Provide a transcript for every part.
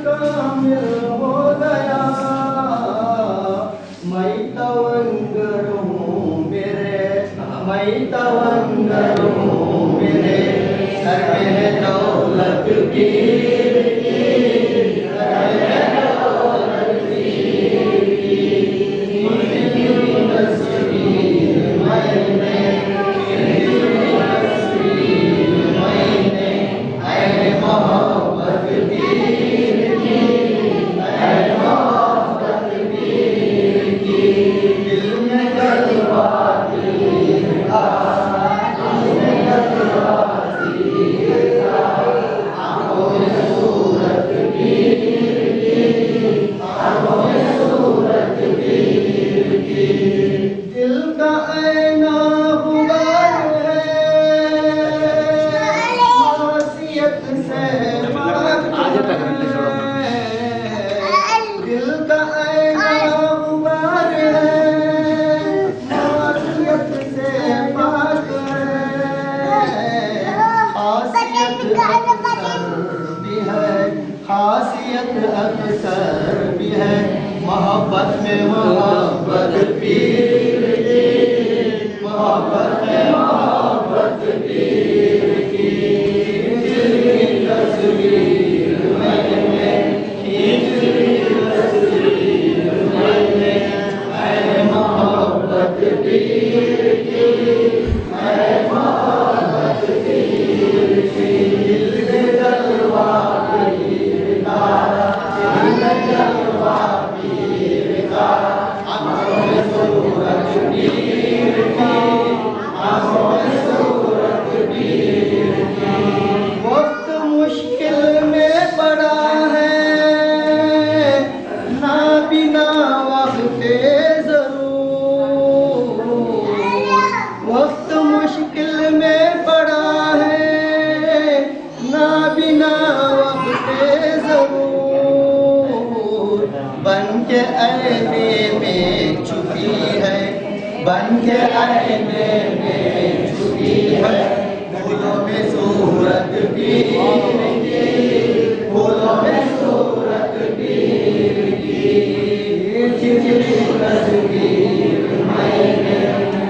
کامل ہو گیا میں تونگر ہوں میرے سر میں دولت کی خاصیت اکثر بھی ہے محبت میں محبت پیر کی محبت میں محبت پیر کی تصویر میں کھینچ لی تصویر میں اے محبت پیر کی اے محبت پیر کی دل میں جلوہ وقت مشکل میں پڑا ہے نابینا وقت ضرور وقت مشکل میں پڑا ہے نابینا وقت ضرور بن کے آئینے میں چھپی ہے بن کے آئینے میں چھپی ہے پھولوں میں صورت پیر کی پھولوں میں صورت پیر کی کھینچ لی تصویر میں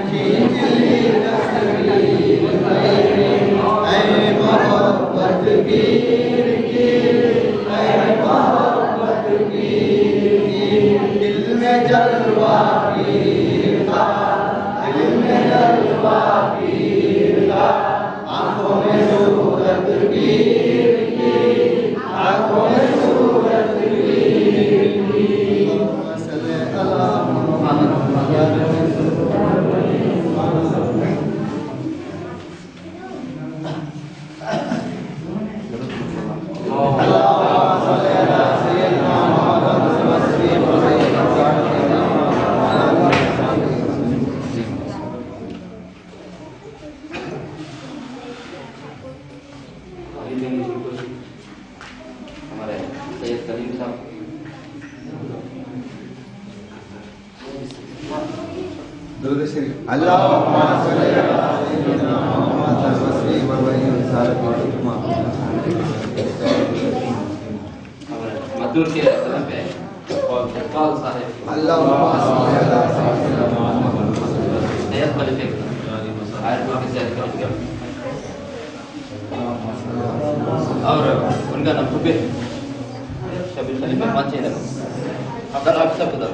کھینچ لی تصویر میں اے محبت پیر کی اے محبت پیر کی دل میں جلوہ پیر کا دل میں جلوہ پیر کا آنکھوں میں صورت پیر کی آنکھوں میں صورت پیر کی صلی اللہ اللهم صل على سيدنا محمد وسلم وبارك وسلم مدور کے طرف ہے اقبال صاحب اللهم صل على سيدنا محمد نیت خلیفہ آیت کو زیادہ کر اور ان کا نام خطبہ شبیر خلیفہ مانچے لگا اب آپ سب ادھر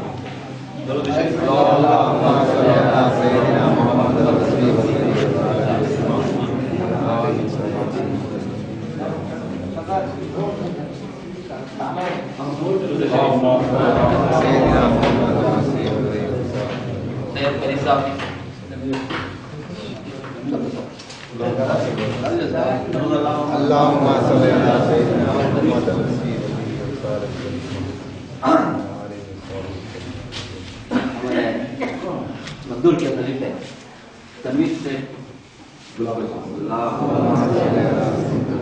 درود شریف اللهم صل على سيدنا محمد وسلم اللهم صل على سيدنا محمد مقدور کے خلیفہ تمیز سے اللهم صل على سيدنا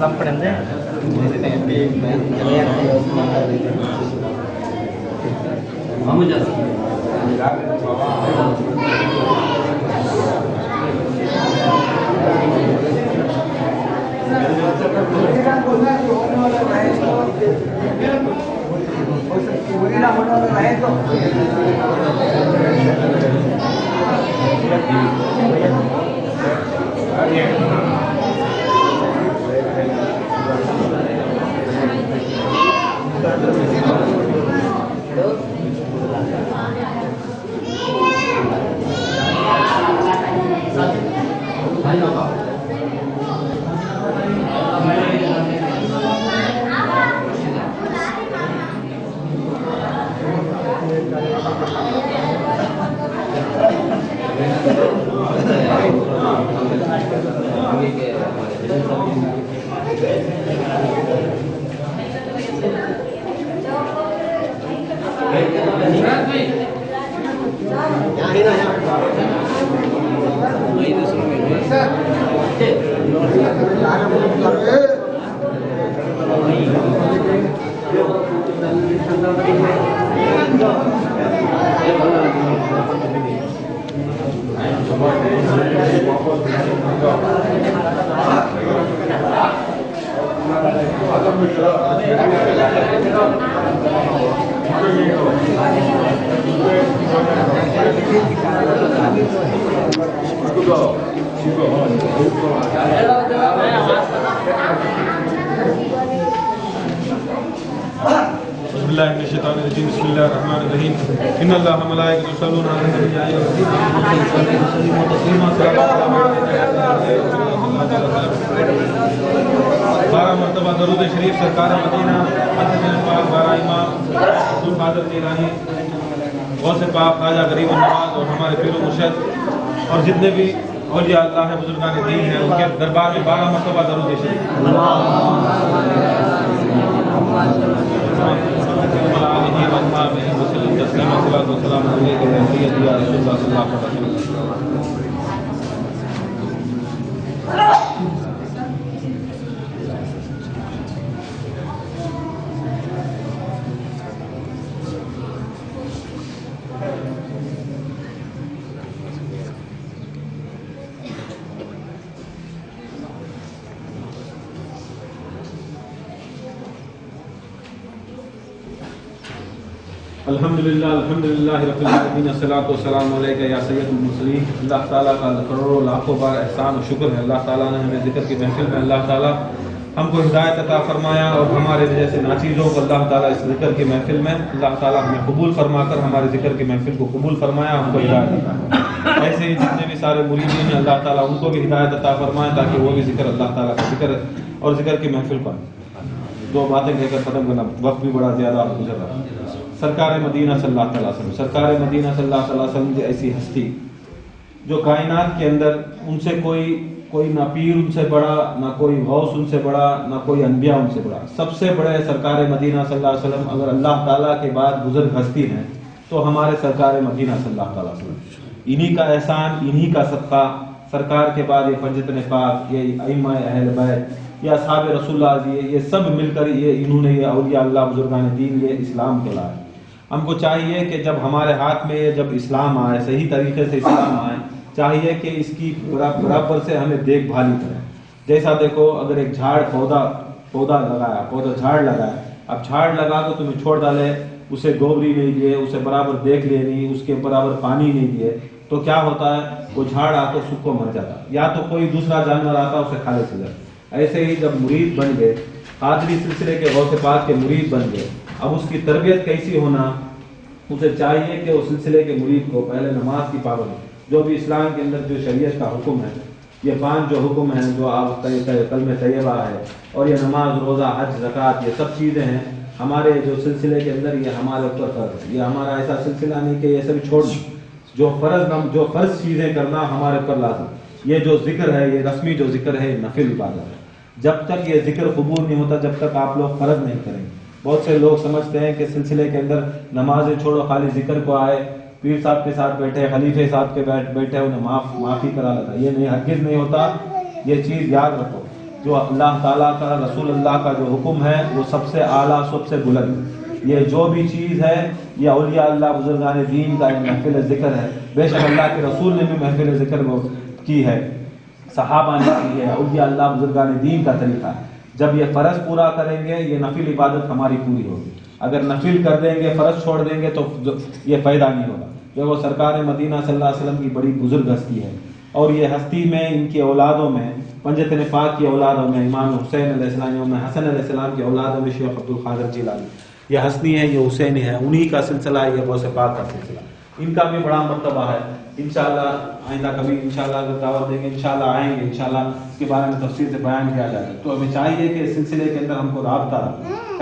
salam pernah Mamu jasa بالله من الشيطان الرجيم بسم الله الرحمن الرحيم ان الله وملائكته يصلون على النبي يا ايها الذين امنوا صلوا وسلموا تسليما بارہ مرتبہ درود شریف سرکار مدینہ حضرت پاک بارہ امام عبد القادر جیلانی غوث پاک خواجہ غریب النواز اور ہمارے پیر و مرشد اور جتنے بھی اولیاء اللہ ہیں بزرگان دین ہیں ان کے دربار میں 12 مرتبہ درود شریف الحمدللہ رب العالمین الصلاۃ والسلام علیکہ یا سید المرسلین. اللہ تعالیٰ کا کروڑوں لاکھوں بار احسان و شکر ہے. اللہ تعالیٰ نے ہمیں ذکر کی محفل میں اللہ تعالیٰ ہم کو ہدایت عطا فرمایا اور ہمارے جیسے ناچیزوں کو اللہ تعالیٰ اس ذکر کی محفل میں اللہ تعالیٰ ہمیں قبول فرما کر ہمارے ذکر کی محفل کو قبول فرمایا, ہم کو ہدایت عطا. ایسے ہی جتنے بھی سارے مریدین ہیں اللہ تعالیٰ ان کو بھی ہدایت عطا فرمائے تاکہ وہ بھی ذکر اللہ تعالیٰ کا ذکر اور ذکر کی محفل پر. دو باتیں کہہ کر ختم کرنا, وقت بھی بڑا زیادہ گزر رہا ہے. سرکار مدینہ صلی اللہ علیہ وسلم, سرکار مدینہ صلی اللہ علیہ وسلم کی ایسی ہستی جو کائنات کے اندر ان سے کوئی نہ پیر ان سے بڑا, نہ کوئی غوث ان سے بڑا, نہ کوئی انبیاء ان سے بڑا. سب سے بڑے سرکار مدینہ صلی اللہ علیہ وسلم. اگر اللہ تعالیٰ کے بعد بزرگ ہستی ہیں تو ہمارے سرکار مدینہ صلی اللہ علیہ وسلم. انہی کا احسان, انہی کا صدقہ. سرکار کے بعد یہ پنجتن پاک, یہ ائمہ اہل بیت, یہ اصحاب رسول اللہ جی, یہ سب مل کر انہوں نے یہ اولیاء اللہ بزرگان دین یہ اسلام کو لائے. ہم کو چاہیے کہ جب ہمارے ہاتھ میں جب اسلام آئے, صحیح طریقے سے اسلام آئے, چاہیے کہ اس کی برابر سے ہمیں دیکھ بھالی کریں. جیسا دیکھو اگر ایک جھاڑ پودا لگایا, جھاڑ لگایا, اب جھاڑ لگا تو تمہیں چھوڑ ڈالے, اسے گوبری نہیں دیے, اسے برابر دیکھ لیے نہیں, اس کے برابر پانی نہیں دیے, تو کیا ہوتا ہے وہ جھاڑ آ کر سوکھ کو مر جاتا, یا تو کوئی دوسرا جانور آتا اسے کھا لیتا جاتا. ایسے ہی جب مرید بن گئے, قادری سلسلے کے غوث پاک کے مرید بن گئے, اب اس کی تربیت کیسی ہونا, اسے چاہیے کہ اس سلسلے کے مرید کو پہلے نماز کی پابندی, جو بھی اسلام کے اندر جو شریعت کا حکم ہے, یہ 5 جو حکم ہیں جو آپ کلمہ طیبہ ہے, اور یہ نماز, روزہ, حج, زکوٰۃ, یہ سب چیزیں ہیں ہمارے جو سلسلے کے اندر, یہ ہمارے اوپر فرض ہے. یہ ہمارا ایسا سلسلہ نہیں کہ یہ سب چھوڑنا, جو فرض چیزیں کرنا ہمارے اوپر لازم. یہ جو ذکر ہے, یہ رسمی جو ذکر ہے, نفل عبادت ہے. جب تک یہ ذکر قبول نہیں ہوتا, جب تک آپ لوگ فرض نہیں کریں. بہت سے لوگ سمجھتے ہیں کہ سلسلے کے اندر نمازیں چھوڑو, خالی ذکر کو آئے, پیر صاحب کے ساتھ بیٹھے, خلیفے صاحب کے بیٹھے, انہیں معافی کرا لیتا. یہ نہیں, ہرگز نہیں ہوتا. یہ چیز یاد رکھو, جو اللہ تعالیٰ کا, رسول اللہ کا جو حکم ہے وہ سب سے اعلیٰ, سب سے بلند. یہ جو بھی چیز ہے یہ اولیاء اللہ بزرگان دین کا محفل ذکر ہے. بے شک اللہ کے رسول نے بھی محفل ذکر کی ہے, صحابہ نے کی ہے, اولیاء اللہ بزرگان دین کا طریقہ ہے. جب یہ فرض پورا کریں گے یہ نفل عبادت ہماری پوری ہوگی. اگر نفل کر دیں گے, فرض چھوڑ دیں گے تو یہ فائدہ نہیں ہوگا. جو وہ سرکار مدینہ صلی اللہ علیہ وسلم کی بڑی بزرگ ہستی ہے, اور یہ ہستی میں ان کی اولادوں میں, پنجتن پاک کی اولادوں میں, امام حسین علیہ السلام میں, حسن علیہ السلام کی اولادوں میں شیخ عبد القادر جیلانی, یہ ہستی ہے, یہ حسین ہے, انہی کا سلسلہ ہے, یہ غوث پاک کا سلسلہ. ان کا بھی بڑا مرتبہ ہے. انشاءاللہ آئندہ کبھی انشاءاللہ اگر دعوت دیں گے, انشاءاللہ آئیں گے, انشاءاللہ اس کے بارے میں تفصیل سے بیان کیا جائے گا. تو ہمیں چاہیے کہ اس سلسلے کے اندر ہم کو رابطہ,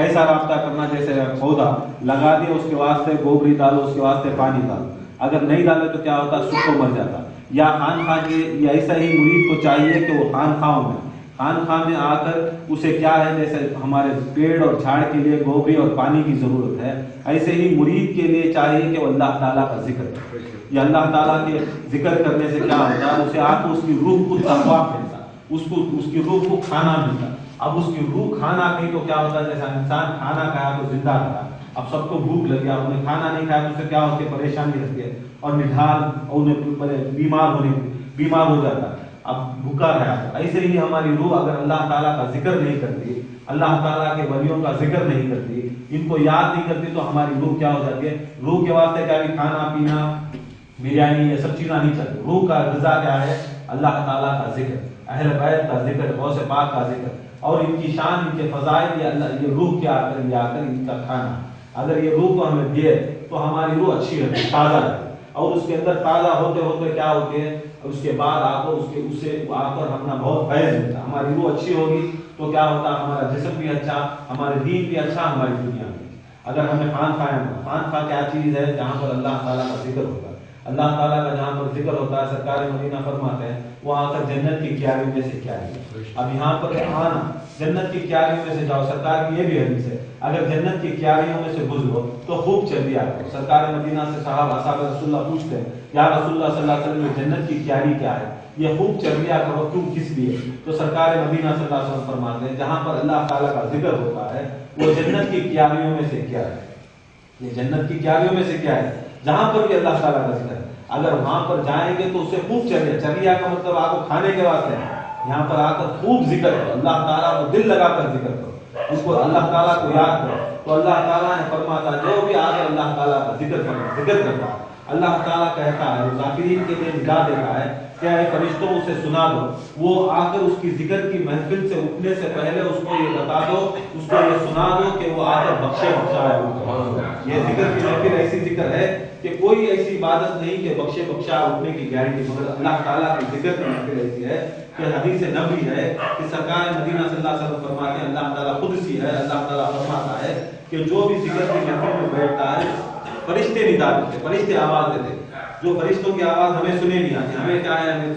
ایسا رابطہ کرنا جیسے پودا لگا دیا, اس کے واسطے گوبری ڈالو, اس کے واسطے پانی ڈالو. اگر نہیں ڈالے تو کیا ہوتا, سوکھ کو مر جاتا. یا خانخواہ کے, یا ایسا ہی مرید کو چاہیے کہ وہ خانخواہوں میں آ کر اسے کیا ہے, جیسے ہمارے پیڑ اور جھاڑ کے لیے گوبری اور پانی کی ضرورت ہے, ایسے ہی مرید کے لیے چاہیے کہ وہ اللہ تعالیٰ کا ذکر کرے. یہ اللہ تعالیٰ کے ذکر کرنے سے کیا ہوتا ہے, اسے آ کر اس کی روح کو تقویٰ ملتا, اس کی روح کو کھانا ملتا. اب اس کی روح کھانا کہیں تو کیا ہوتا ہے, جیسا انسان کھانا کھایا تو زندہ رہا, اب سب کو بھوک لگ گیا, انہیں کھانا نہیں کھایا تو اسے کیا ہوتی ہے, پریشانی رہتی ہے, اور نڈھال, اور بیمار ہو جاتا ہے, اب بھوکا رہا. ایسے ہی ہماری روح اگر اللہ تعالیٰ کا ذکر نہیں کرتی, اللہ تعالیٰ کے ولیوں کا ذکر نہیں کرتی, ان کو یاد نہیں کرتی, تو ہماری روح کیا ہو جاتی ہے, روح کے واسطے کیا بھی کھانا پینا, بریانی, یہ سب چیزیں نہیں چلتی. روح کا غذا کیا ہے, اللہ تعالیٰ کا ذکر, اہل بیت کا ذکر, غوث پاک کا ذکر, اور ان کی شان, ان کے فضائل, یہ روح کے آ کر ان کا کھانا. اگر یہ روح کو ہمیں دیے تو ہماری روح اچھی ہے، تازہ ہے، اور اس کے اندر تازہ ہوتے ہوتے کیا ہوتی ہے، اس کے بعد آ کر اسے آ کر اپنا بہت فیض ملتا ہے. ہماری روح اچھی ہوگی تو کیا ہوتا ہے، ہمارا جسم بھی اچھا، ہمارے دین بھی اچھا، ہماری دنیا بھی. اگر ہم نے خان خواہ کیا چیز ہے، جہاں پر اللہ تعالیٰ کا ذکر ہوتا ہے، اللہ تعالیٰ کا جہاں پر ذکر ہوتا ہے، سرکار مدینہ فرماتے ہیں وہ آ کر جنت کی کیاری میں سے کیاری. اب یہاں پر آنا جنت کی کیاریوں میں سے جاؤ، سرکار کی یہ بھی حدیث ہے، اگر جنت کی کیاریوں میں سے گزرو تو خوب چل دیا کرو. سرکار مدینہ سے اصحاب رسول اللہ پوچھتے ہیں یا رسول اللہ صلی اللہ علیہ وسلم جنت کی کیاری کیا ہے، یہ خوب چل دیا کرو، کیوں، کس لیے؟ تو سرکار مدینہ صلی اللہ علیہ وسلم فرماتے ہیں جہاں پر اللہ تعالیٰ کا ذکر ہوتا ہے وہ جنت کی کیاریوں میں سے کیا ہے. یہ جنت کی کیاریوں میں سے کیا ہے، جہاں پر بھی اللہ تعالیٰ کا ذکر ہے. اگر وہاں پر جائیں گے تو اس سے خوب چلیا کا مطلب آپ کو کھانے کے واسطے ہے. یہاں پر آ کر خوب ذکر کرو، اللہ تعالیٰ کو دل لگا کر ذکر کرو، اس کو اللہ تعالیٰ کو یاد کرو. تو اللہ تعالیٰ نے فرماتا جو بھی آ کر اللہ تعالیٰ کا ذکر کرتا ہے، اللہ تعالیٰ کہتا ہے، وہ ذاکرین کے لیے ندا دیتا ہے کہ اے فرشتوں اسے سنا دو، وہ آ کر اس کی ذکر کی محفل سے اٹھنے سے پہلے اس کو یہ بتا دو، اس کو یہ سنا دو کہ وہ آ کر بخشے بخشائے ہو. یہ ذکر کی محفل ایسی ذکر ہے کہ کوئی ایسی عبادت نہیں کہ بخشے بخشا اٹھنے کی گارنٹی، مگر اللہ تعالیٰ کی ذکر کی محفل ایسی ہے کہ حدیث نبوی ہے کہ سرکار مدینہ صلی اللہ علیہ وسلم فرماتے ہیں، اللہ تعالیٰ قدسی ہے، اللہ تعالیٰ فرماتا ہے کہ جو بھی ذکر کی محفل میں بیٹھتا ہے فرشتے ندا دیتے، فرشتے آواز دیتے. جو فرشتوں کی آواز ہمیں سنے نہیں آتی، ہمیں کیا ہے، ہمیں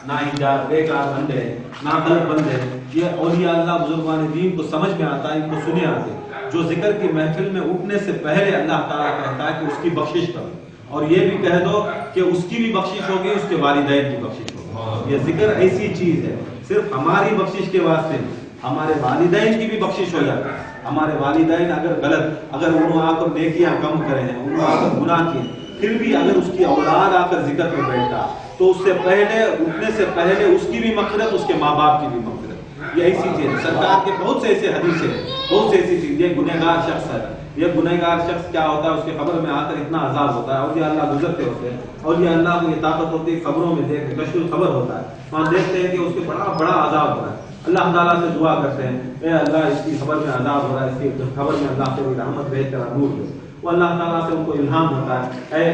نہ حجاب، بیکار بند ہے، نہ دل بند ہے. یہ اولیاء اللہ بزرگان دین کو سمجھ میں آتا ہے، ان کو سنے آتے. جو ذکر کی محفل میں اٹھنے سے پہلے اللہ تعالیٰ کہتا ہے کہ اس کی بخشش کرو، اور یہ بھی کہہ دو کہ اس کی بھی بخشش ہوگی، اس کے والدین کی بخشش ہوگی. یہ ذکر ایسی چیز ہے صرف ہماری بخشش کے واسطے نہیں، ہمارے والدین کی بھی بخشش ہو جاتی ہے. ہمارے والدین اگر غلط، اگر انہوں آ کر نیکیاں کم کرے ہیں، انہوں آ کر گناہ کیے، پھر بھی اگر اس کی اولاد آ کر ذکر میں بیٹھتا تو اس سے پہلے، اٹھنے سے پہلے اس کی بھی مغفرت، اس کے ماں باپ کی بھی مغفرت. یہ ایسی چیز ہے، سرکار کے بہت سے ایسے حدیث ہیں، بہت سے ایسی چیز. یہ گنہگار شخص ہے، یہ گنہگار شخص کیا ہوتا ہے، اس کے قبر میں آ کر اتنا عذاب ہوتا ہے. اولیاء اللہ گزرتے ہوتے ہیں، اولیاء اللہ کو یہ طاقت ہوتی ہے قبروں میں دیکھ کے کشف خبر ہوتا ہے، وہاں دیکھتے ہیں کہ اس کے بڑا بڑا عذاب ہو رہا ہے. اللہ تعالیٰ سے دعا کرتے ہیں، اے اللہ اس کی خبر میں عذاب ہو رہا ہے، اس کی خبر میں اللہ سے رحمت بھیج کر نور دے. وہ اللہ تعالیٰ سے ان کو الہام ہوتا ہے،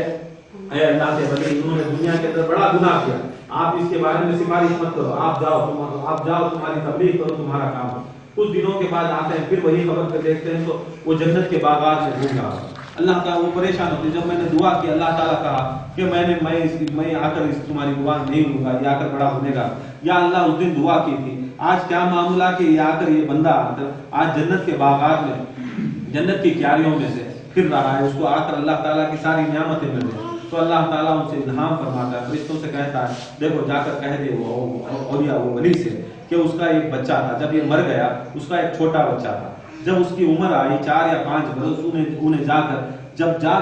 اے اللہ کے بندے، انہوں نے دنیا کے اندر بڑا گناہ کیا، آپ اس کے بارے میں سفارش مت کرو، آپ جاؤ تمہاری تبلیغ کرو، تمہارا کام ہے. کچھ دنوں کے بعد آتے ہیں، پھر وہی خبر کر دیکھتے ہیں تو وہ جنت کے باغات میں گھوم رہا ہے. اللہ تعالیٰ وہ پریشان ہوتے. جب میں نے دعا کی، اللہ تعالیٰ کہا کہ میں آ کر تمہاری دعا نہیں لوں گا، یہ آ کر بڑا ہونے گا. یا اللہ اس دن دعا کی تھی، آج کیا معاملہ کہ یہ آ کر یہ بندہ آج جنت کے باغات میں، جنت کی کیاریوں میں سے پھر رہا ہے، اس کو آ کر اللہ تعالیٰ کی ساری نعمتیں مل رہی ہیں. تو اللہ تعالیٰ ان سے الہام فرماتا ہے، فرشتوں سے کہتا ہے دیکھو جا کر کہہ دے وہ اولیاء وہ ولی سے کہ اس کا ایک بچہ تھا، جب یہ مر گیا اس کا ایک چھوٹا بچہ تھا، جب اس کی عمر آئی 4 یا 5 برس، انہیں جا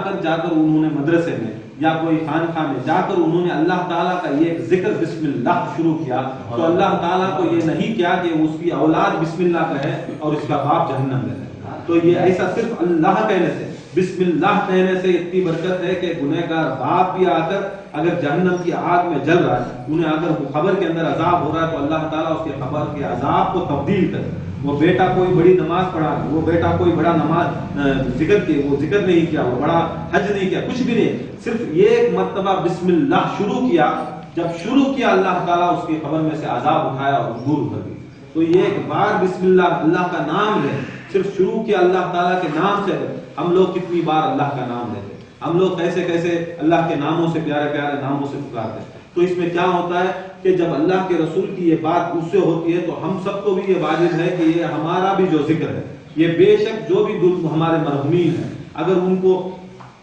کر انہوں نے مدرسے میں یا کوئی خانقاہ میں جا کر انہوں نے اللہ تعالیٰ کا یہ ذکر بسم اللہ شروع کیا، تو اللہ تعالیٰ کو یہ نہیں کیا کہ اس کی اولاد بسم اللہ کہے اور اس کا باپ جہنم میں رہے. تو یہ ایسا صرف اللہ کہنے سے، بسم اللہ کہنے سے اتنی برکت ہے کہ گنہگار باپ بھی آ کر اگر جہنم کی آگ میں جل رہا ہے، انہیں اگر خبر کے اندر عذاب ہو رہا ہے، تو اللہ تعالیٰ اس کے خبر کے عذاب کو تبدیل کرے. وہ بیٹا کوئی بڑی نماز پڑھا، وہ بیٹا کوئی بڑا نماز وہ ذکر نہیں کیا، وہ بڑا حج نہیں کیا، کچھ بھی نہیں، صرف ایک مرتبہ بسم اللہ شروع کیا، جب شروع کیا اللہ تعالیٰ اس کی خبر میں سے عذاب اٹھایا اور دور کر دی. تو یہ ایک بار بسم اللہ کا نام لے، صرف شروع کیا اللہ تعالیٰ کے نام سے. ہم لوگ کتنی بار اللہ کا نام لیتے، ہم لوگ کیسے اللہ کے ناموں سے، پیارے پیارے ناموں سے پکارتے ہیں. تو اس میں کیا ہوتا ہے کہ جب اللہ کے رسول کی یہ بات اس سے ہوتی ہے تو ہم سب کو بھی یہ واجب ہے کہ یہ ہمارا بھی جو ذکر ہے، یہ بے شک جو بھی ہمارے مرحومین ہیں، اگر ان کو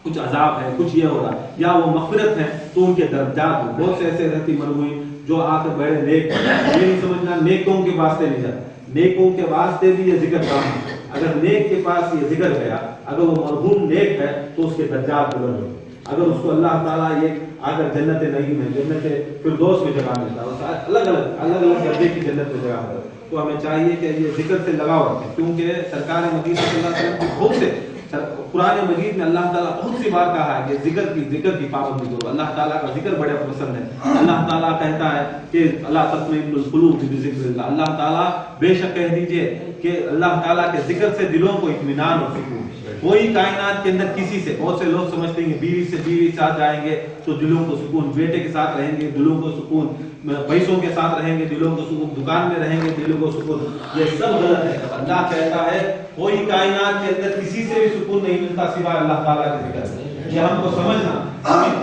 کچھ عذاب ہے، کچھ یہ ہو رہا ہے یا وہ مغفرت ہے، تو ان کے درجات میں بہت سے ایسے رہتی مرحومین جو آ کر بڑے نیک، یہ نہیں سمجھنا نیکوں کے واسطے نہیں جاتا، نیکوں کے واسطے بھی یہ ذکر کام ہے. اگر نیک کے پاس یہ ذکر گیا، اگر وہ مرحوم نیک ہے تو اس کے درجات بلند ہوتے. اگر اس کو اللہ تعالیٰ یہ اگر جنت نعیم میں، جنت فردوس میں جگہ ملتا ہے، الگ الگ درجے کی جنت میں جگہ ملتا ہے. تو ہمیں چاہیے کہ یہ ذکر سے لگاؤ رکھیں، کیونکہ سرکار مدینہ صلی اللہ علیہ وسلم کی بہت سے قرآن مجید میں اللہ تعالیٰ بہت سی بار کہا ہے کہ ذکر کی پابندی کرو. اللہ تعالیٰ کا ذکر بڑے پسند ہے. اللہ تعالیٰ کہتا ہے کہ اللہ تطمئن القلوب بذکر اللہ. اللہ تعالیٰ بے شک کہہ دیجئے کہ اللہ تعالیٰ کے ذکر سے دلوں کو اطمینان اور سکون. کوئی کائنات کے اندر کسی سے, بہت سے لوگ سمجھتے ہیں کہ بیوی ساتھ جائیں گے تو دلوں کو سکون, بیٹے کے ساتھ رہیں گے دلوں کو سکون, پیسوں کے ساتھ رہیں گے دلوں کو سکون, دکان میں رہیں گے دلوں کو سکون. یہ سب غلط ہے. اللہ کہتا ہے کوئی کائنات کے اندر کسی سے بھی سکون نہیں ملتا سوائے اللہ تعالیٰ کے ذکر سے. یہ ہم کو سمجھنا,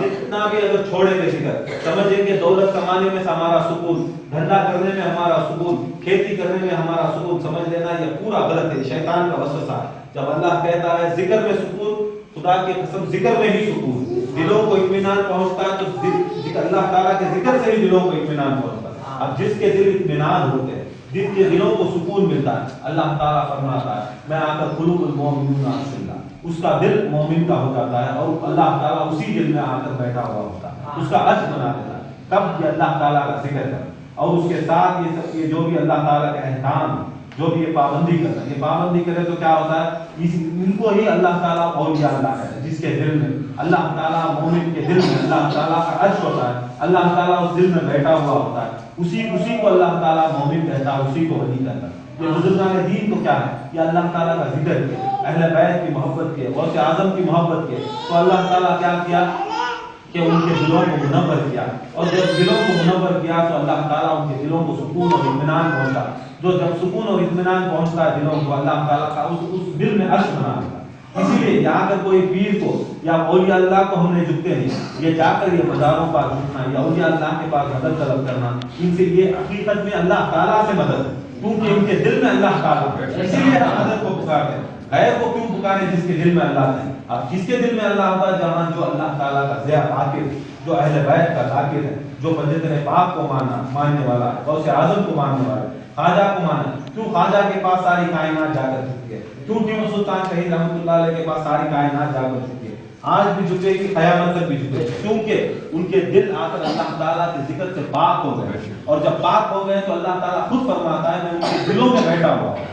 جتنا بھی اگر چھوڑیں گے ذکر, سمجھیں گے دولت کمانے میں ہمارا سکون, دھندا کرنے میں ہمارا سکون, کھیتی کرنے میں ہمارا سکون, سمجھ لینا یہ پورا غلط ہے, شیطان کا وسوسہ ہے. جب اللہ کہتا ہے ذکر میں سکون, خدا کی قسم ذکر میں ہی سکون, دلوں کو اطمینان پہنچتا ہے تو اللہ تعالیٰ کے ذکر سے ہی دلوں کو اطمینان پہنچتا ہے. اب جس کے دل اطمینان ہوتے ہیں, جن کے دلوں کو سکون ملتا ہے, اللہ تعالیٰ فرماتا ہے میں آ کر قلوب المؤمنین اللہ, اس کا دل مومن کا ہو جاتا ہے اور اللہ تعالیٰ اسی دل میں آ کر بیٹھا ہوا ہوتا ہے, اس کا عرش بنا دیتا ہے. تب یہ اللہ تعالیٰ کا ذکر ہے اور اس کے ساتھ یہ سب جو بھی اللہ تعالیٰ کا احکام, جو بھی یہ پابندی کرتا ہے, یہ پابندی کرے تو کیا ہوتا ہے, ان کو ہی اللہ تعالیٰ اولیاء اللہ ہے. جس کے دل میں اللہ تعالیٰ, مومن کے دل میں اللہ تعالیٰ کا عرش ہوتا ہے, اللہ تعالیٰ اس دل میں بیٹھا ہوا ہوتا ہے, اسی کو اللہ تعالیٰ مومن کہتا ہے, اسی کو ولی کہتا ہے. یہ بزرگان دین کو کیا ہے, یہ اللہ تعالیٰ کا ذکر کے, اہل بیت کی محبت کے, غوث اعظم کی محبت کے. تو اللہ تعالیٰ کیا کیا کہ ان کے دلوں کو منور کیا, اور جب دلوں کو منور کیا تو اللہ تعالیٰ ان کے دلوں کو سکون اور اطمینان پہنچا. جو جب سکون اور اطمینان پہنچتا ہے دلوں کو, اللہ تعالیٰ کا اس دل میں عرش بنا دیتا. اسی لیے یہاں کر کوئی پیر کو یا اولیاء اللہ کو ہم نے جھکتے نہیں, یہ جا کر یہ بازاروں پر جھکنا یا اولیاء اللہ کے پاس مدد طلب کرنا, ان سے یہ حقیقت میں اللہ تعالیٰ سے مدد ہے, کیونکہ ان کے دل میں اللہ تعالیٰ ہے. اسی لیے ہم مدد کو پکارتے ہیں. غیر کو کیوں پکارے جس کے دل میں اللہ ہے. اب جس کے دل میں اللہ ہوتا ہے, جہاں جو اللہ تعالیٰ کا ذاکر, جو اہل بیت کا ذاکر ہے, جو فضیلت پاک کو ماننے والا ہے, غوث اعظم کو ماننے والا ہے, خواجہ کو مانا. کیوں خواجہ کے پاس ساری کائنات جا کر چکی ہے, کیوں ٹیپو سلطان شہید رحمۃ اللہ علیہ کے پاس ساری کائنات جا کر چکی ہے, آج بھی جھکے گی, قیامت تک بھی جھکے, کیونکہ ان کے دل آ کر اللہ تعالیٰ کے ذکر سے پاک ہو گئے. اور جب پاک ہو گئے تو اللہ تعالیٰ خود فرماتا ہے میں ان کے دلوں میں بیٹھا ہوا ہوں.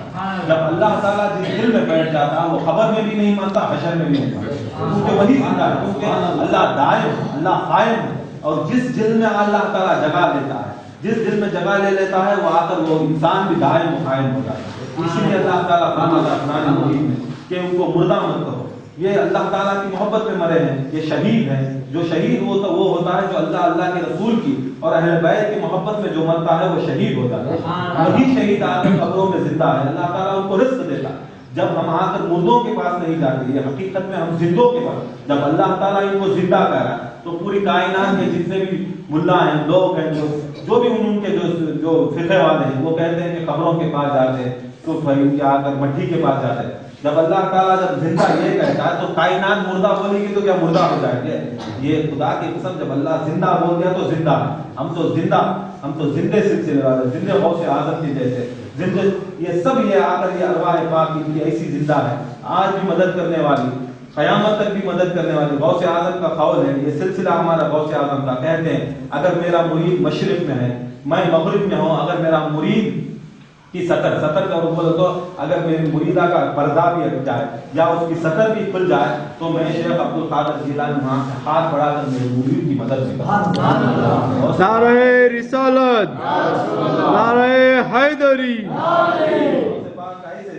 جب اللہ تعالیٰ جس دل میں بیٹھ جاتا ہے وہ خبر میں بھی نہیں مانتا, حشر میں بھی نہیں مانتا, کیونکہ وہی زندہ ہے, کیونکہ اللہ دائم, اللہ قائم ہے. اور جس دل میں اللہ تعالیٰ جگہ لیتا ہے, جس دل میں جگہ لے لیتا ہے, وہ آ کر وہ انسان بھی دائم و قائم ہو جاتا ہے. اسی لیے اللہ تعالیٰ فرماتا ہے قرآن مجید میں کہ ان کو مردہ مت کرو. یہ اللہ تعالیٰ کی محبت میں مرے ہیں, یہ شہید ہیں. جو شہید ہوتا وہ ہوتا ہے جو اللہ کے رسول کی اور اہل بیت کی محبت میں جو مرتا ہے وہ شہید ہوتا ہے. وہی شہید آ کر قبروں میں زندہ ہے, اللہ تعالیٰ ان کو رزق دیتا ہے. جب ہم آ کر مردوں کے پاس نہیں جاتے, یہ حقیقت میں ہم زندوں کے پاس, جب اللہ تعالیٰ ان کو زندہ کر رہا ہے تو پوری کائنات کے جتنے بھی ملا ہیں, لوگ ہیں, جو بھی ان کے جو فرقے والے ہیں, وہ کہتے ہیں کہ قبروں کے پاس جاتے ہیں تو بھائی آ کر مٹی کے پاس جاتے ہیں. جب اللہ تعالیٰ جب زندہ یہ کہتا ہے تو کائنات مردہ بولے گی تو کیا مردہ ہو جائیں گے؟ یہ خدا کی قسم, جب اللہ زندہ بول دیا تو زندہ ہے. ہم تو زندے سلسلے والے, زندے غوث اعظم کے جیسے زندے, یہ سب یہ آ کر یہ ارواح پاک کی ایسی زندہ ہے, آج بھی مدد کرنے والی, قیامت تک بھی مدد کرنے والی. غوث اعظم کا قول ہے, یہ سلسلہ ہمارا غوث اعظم کا, کہتے ہیں اگر میرا مرید مشرق میں ہے, میں مغرب میں ہوں, اگر میرا مرید کی سطر کا بولو تو اگر میری مریدہ کا پردہ بھی ہٹ جائے یا اس کی سطر بھی کھل جائے تو میں شیخ عبد القادر جیلانی وہاں سے ہاتھ بڑھا کر میرے مرید کی مدد بھی کروں. نعرہ رسالت, نعرہ حیدری.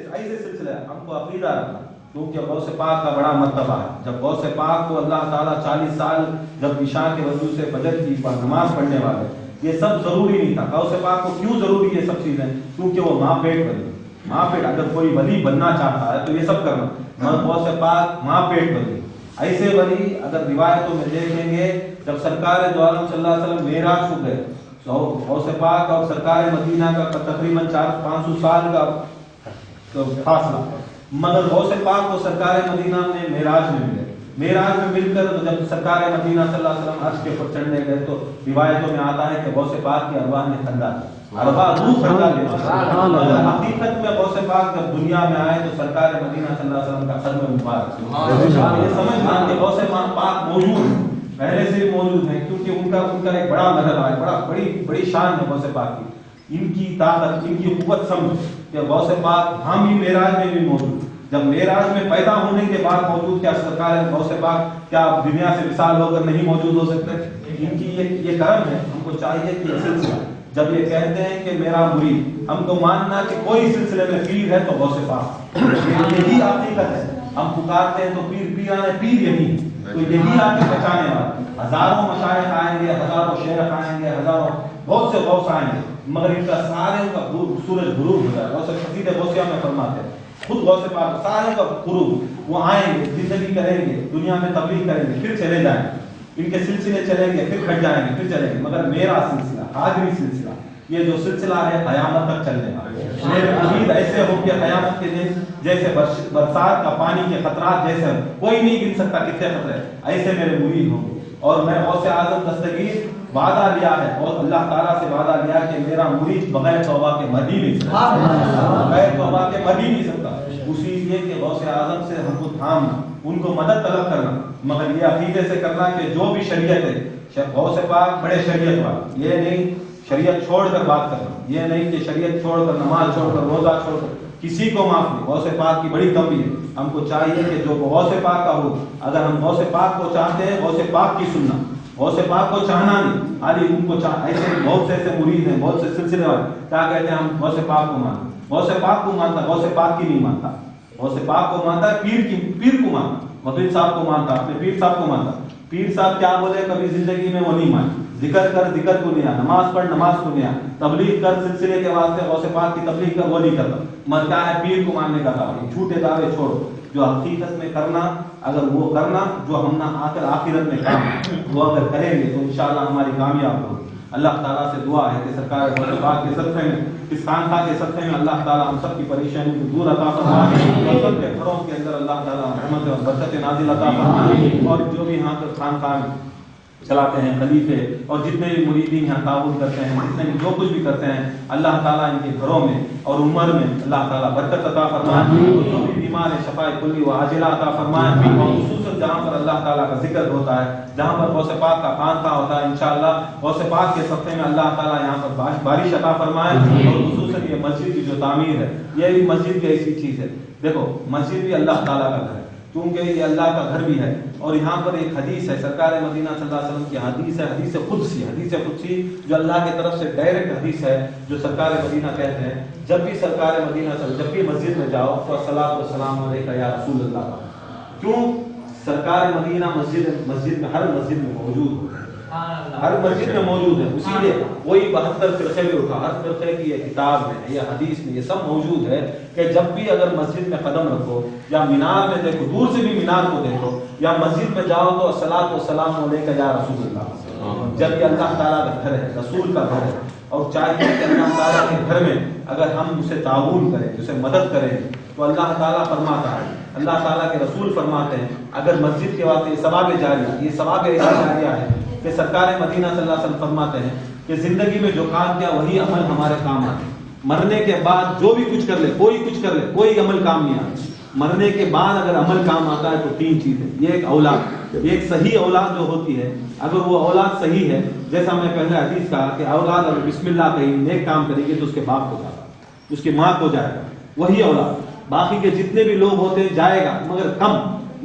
ایسے سلسلہ ہم کو عقیدہ رکھنا, کیونکہ غوث پاک کا بڑا مرتبہ ہے. جب غوث پاک کو اللہ تعالیٰ 40 سال جب عشاء کے وضو سے فجر کی نماز پڑھنے والے, یہ سب ضروری نہیں تھا. غوث پاک کو کیوں ضروری یہ سب چیزیں, کیونکہ وہ ماں پیٹ بنی. ماں پیٹ, اگر کوئی ولی بننا چاہتا ہے تو یہ سب کرنا. غوث پاک ماں پیٹ بنی. ایسے ولی اگر روایتوں میں دیکھیں گے, جب سرکار دو عالم صلی اللہ علیہ وسلم معراج کو گئے, غوث پاک اور سرکار مدینہ کا تقریباً 400-500 سال کا فاصلہ, مگر غوث پاک کو سرکار مدینہ میں معراج میں ملے. معراج میں مل کر جب سرکار مدینہ صلی اللہ علیہ وسلم عرش کے اوپر چڑھنے گئے تو روایتوں میں آتا ہے کہ غوث پاک کی ارواح نے خندا کی, ارواح روح خندا لی. حقیقت میں غوث پاک جب دنیا میں آئے تو سرکار مدینہ صلی اللہ علیہ وسلم کا قدم مبارک. یہ سمجھنا کہ غوث پاک موجود پہلے سے ہی موجود ہیں, کیونکہ ان کا ایک بڑا مرحلہ ہے, بڑی شان ہے غوث پاک کی. ان کی طاقت, ان کی قوت سمجھ کہ غوث پاک ہم بھی معراج میں بھی موجود. جب معراج میں پیدا ہونے کے بعد موجود, کیا سرکار غوث پاک کیا دنیا سے وصال ہو کر نہیں موجود ہو سکتے؟ ان کی یہ کرم ہے. ہم کو چاہیے کہ یہ سلسلہ جب یہ کہتے ہیں کہ میرا مرید، ہم کو ماننا کہ کوئی سلسلے میں پیر ہے تو غوث پاک، یہی حقیقت ہے. ہم پکارتے ہیں تو پیر پیرانے پیر یہی ہے، تو یہی آ کے بچانے والا. ہزاروں مشائخ آئیں گے، ہزاروں شیخ آئیں گے، ہزاروں بہت سے غوث آئیں گے، مگر ان کا سارے کا سورج غروب ہوتا ہے. غوث قصیدہ غوثیہ میں فرماتے ہیں خود غوث پاک سارے کا غروب، وہ آئیں گے، زندگی کریں گے، دنیا میں تبلیغ کریں گے، پھر چلے جائیں گے. ان کے سلسلے چلیں گے، پھر کھٹ جائیں گے، پھر چلیں گے. مگر میرا سلسلہ، قادری سلسلہ، یہ جو سلسلہ ہے قیامت تک چلنے والا. میرے مرید ایسے ہوں کہ قیامت کے دن جیسے برسات کا پانی کے خطرات جیسے کوئی نہیں گن سکتا کتنے خطرے، ایسے میرے مرید ہوں گے. اور میں غوث اعظم دستگیر وعدہ لیا ہے اور اللہ تعالیٰ سے وعدہ لیا کہ میرا مرید بغیر توبہ کے مر ہی نہیں سکتا، بغیر توبہ کے مر ہی نہیں سکتا. اسی لیے کہ غوث اعظم سے ہم کو تھامنا، ان کو مدد طلب کرنا، مگر یہ عقیدے سے کرنا کہ جو بھی شریعت ہے، غوث پاک بڑے شریعت والے، یہ نہیں شریعت چھوڑ کر بات کرنا، یہ نہیں کہ شریعت چھوڑ کر، نماز چھوڑ کر، روزہ چھوڑ کر کسی کو معاف نہیں. غوث پاک کی بڑی کمی ہے. ہم کو چاہیے کہ جو غوث پاک کا ہو، اگر ہم غوث پاک کو چاہتے ہیں غوث پاک کی سننا، غوث پاک کو چاہنا نہیں. خالی ان کو ایسے بہت سے ایسے مرید ہیں، بہت سے سلسلے والے کیا کہتے ہیں ہم غوث پاک کو مانتے، غوث پاک کو مانتا، غوث پاک کی نہیں مانتا. غوث پاک کو مانتا ہے، پیر کو مانتا، مفید صاحب کو مانتا، اپنے پیر صاحب کو مانتا. پیر صاحب کیا بولے کبھی زندگی میں وہ نہیں مانے. ذکر کر ذکر کو نہیں آ، نماز پڑھ نماز کو نہیں آ، تبلیغ کر سلسلے کے واسطے غوث پاک کی تبلیغ کر، وہ نہیں کرتا. مگر کیا ہے پیر کو ماننے کا دعویٰ. جھوٹے دعوے چھوڑو، جو حقیقت میں کرنا، اگر وہ کرنا جو ہم نہ آ کر آخرت میں کام وہ اگر کریں گے تو انشاءاللہ ہماری کامیاب ہوگی. اللہ تعالیٰ سے دعا ہے کہ سرکار غوث پاک کے صدقے میں، اس خانقاہ کے صدقے میں اللہ تعالیٰ ہم سب کی پریشانیوں کو دور عطا فرمائے، اور سب کے گھروں کے اندر اللہ تعالیٰ رحمت اور برکت نازل عطا فرمائے. اور جو بھی یہاں پر خانقاہ چلاتے ہیں خلیفے اور جتنے بھی مریدین یہاں تعاون کرتے ہیں، جتنے بھی جو کچھ بھی کرتے ہیں، اللہ تعالیٰ ان کے گھروں میں اور عمر میں اللہ تعالیٰ برکت عطا فرمائے. جو بھی بیمار ہے شفا کلی و عاجلہ عطا فرمائے. اور خصوصاً جہاں پر اللہ تعالیٰ کا ذکر ہوتا ہے، جہاں پر غوث پاک کا خانقاہ ہوتا ہے، انشاءاللہ غوث پاک کے صدقے میں اللہ تعالیٰ یہاں پر بارش عطا فرمائے. اور خصوصاً یہ مسجد کی جو تعمیر ہے، یہ بھی مسجد کی ایسی چیز ہے. دیکھو مسجد بھی اللہ تعالیٰ کا گھر ہے، کیونکہ یہ اللہ کا گھر بھی ہے. اور یہاں پر ایک حدیث ہے، سرکار مدینہ صلی اللہ علیہ وسلم کی حدیث ہے، حدیث قدسی جو اللہ کی طرف سے ڈائریکٹ حدیث ہے، جو سرکار مدینہ کہتے ہیں جب بھی سرکار مدینہ جب بھی مسجد میں جاؤ تو الصلاۃ والسلام علیک یا رسول اللہ. کیوں؟ سرکار مدینہ مسجد میں ہر مسجد میں موجود ہے، ہر مسجد میں موجود ہے. اسی لیے وہی 72 فرقے بھی اٹھا، ہر فرقے کی یہ کتاب میں، یہ حدیث میں، یہ سب موجود ہے کہ جب بھی اگر مسجد میں قدم رکھو یا مینار میں دیکھو، دور سے بھی مینار کو دیکھو، یا مسجد میں جاؤ تو الصلاۃ والسلام علیک یا رسول اللہ. جب یہ اللہ تعالیٰ کا گھر ہے، رسول کا گھر ہے، اور چاہیے کہ اللہ تعالیٰ کے گھر میں اگر ہم اسے تعاون کریں، اسے مدد کریں، تو اللہ تعالیٰ فرماتا ہے، اللہ تعالیٰ کے رسول فرماتے ہیں اگر مسجد کے واسطے یہ ثواب جاریہ، یہ ثواب جاریہ ہے کہ سرکار مدینہ صلی اللہ علیہ وسلم فرماتے ہیں کہ زندگی میں جو کام کیا وہی عمل ہمارے کام آتے. مرنے کے بعد جو بھی کچھ کر لے، کوئی کچھ کر لے، کوئی عمل کام نہیں آتا. مرنے کے بعد اگر عمل کام آتا ہے تو 3 چیزیں. یہ ایک اولاد، ایک صحیح اولاد جو ہوتی ہے، اگر وہ اولاد صحیح ہے، جیسا میں پہلے حدیث کہا کہ اولاد اگر بسم اللہ کہیں نیک کام کرے گی تو اس کے باپ کو جائے گا، اس کی ماں کو جائے گا، وہی اولاد. باقی کے جتنے بھی لوگ ہوتے ہیں جائے گا مگر کم.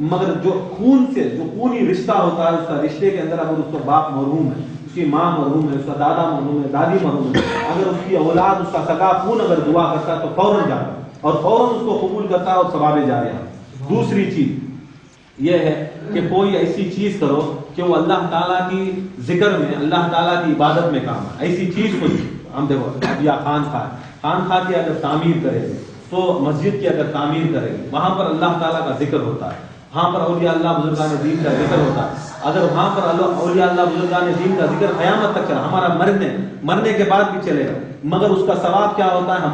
مگر جو خون سے جو خونی رشتہ ہوتا ہے، اس کا رشتے کے اندر اگر اس کا باپ مرحوم ہے، اس کی ماں مرحوم ہے، اس کا دادا مرحوم ہے، دادی مرحوم ہے، اگر اس کی اولاد اس کا سگا خون اگر دعا کرتا ہے تو فوراً جاتا ہے اور فوراً اس کو قبول کرتا ہے اور ثواب جاریہ. دوسری چیز یہ ہے کہ کوئی ایسی چیز کرو کہ وہ اللہ تعالیٰ کی ذکر میں، اللہ تعالیٰ کی عبادت میں کام ہے. ایسی چیز کو ہم دیکھو یا خانقاہ کی اگر تعمیر کرے تو مسجد کی اگر تعمیر کرے وہاں پر اللہ تعالیٰ کا ذکر ہوتا ہے، وہاں پر اولیاء اللہ بزرگان دین کا ذکر ہوتا ہے. اگر وہاں پر اولیاء اللہ بزرگان دین کا ذکر قیامت تک چلا، ہمارا مرنے کے بعد بھی چلے گا، مگر اس کا ثواب کیا ہوتا ہے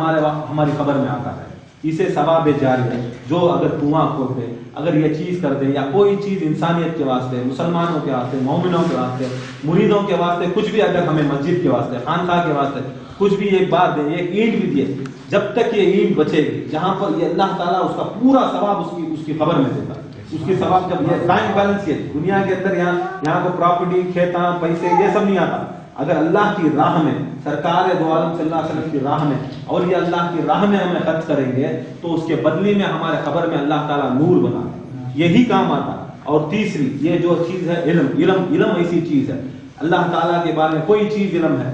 ہماری قبر میں آتا ہے. اسے ثواب جاری ہے. جو اگر کنواں کھود دے، اگر یہ چیز کر دے، یا کوئی چیز انسانیت کے واسطے، مسلمانوں کے واسطے، مومنوں کے واسطے، مریدوں کے واسطے، کچھ بھی اگر ہمیں مسجد کے واسطے، خانقاہ کے واسطے کچھ بھی ایک بات دے، ایک اینٹ بھی دیے، جب تک یہ اینٹ بچے گی جہاں پر یہ اللہ تعالیٰ اس کا پورا ثواب اس کی قبر میں دیتا ہے. اس کی ثواب جب یہ ٹائم بیلنس ہے دنیا کے اندر، یہاں کو پراپرٹی، کھیتاں، پیسے یہ سب نہیں آتا. اگر اللہ کی راہ میں، سرکار دو عالم صلی اللہ علیہ وسلم کی راہ میں اور یہ اللہ کی راہ میں ہمیں خرچ کریں گے تو اس کے بدلے میں ہمارے قبر میں اللہ تعالیٰ نور بنا دے، یہی کام آتا. اور تیسری یہ جو چیز ہے علم ایسی چیز ہے، اللہ تعالیٰ کے بارے میں کوئی چیز علم ہے،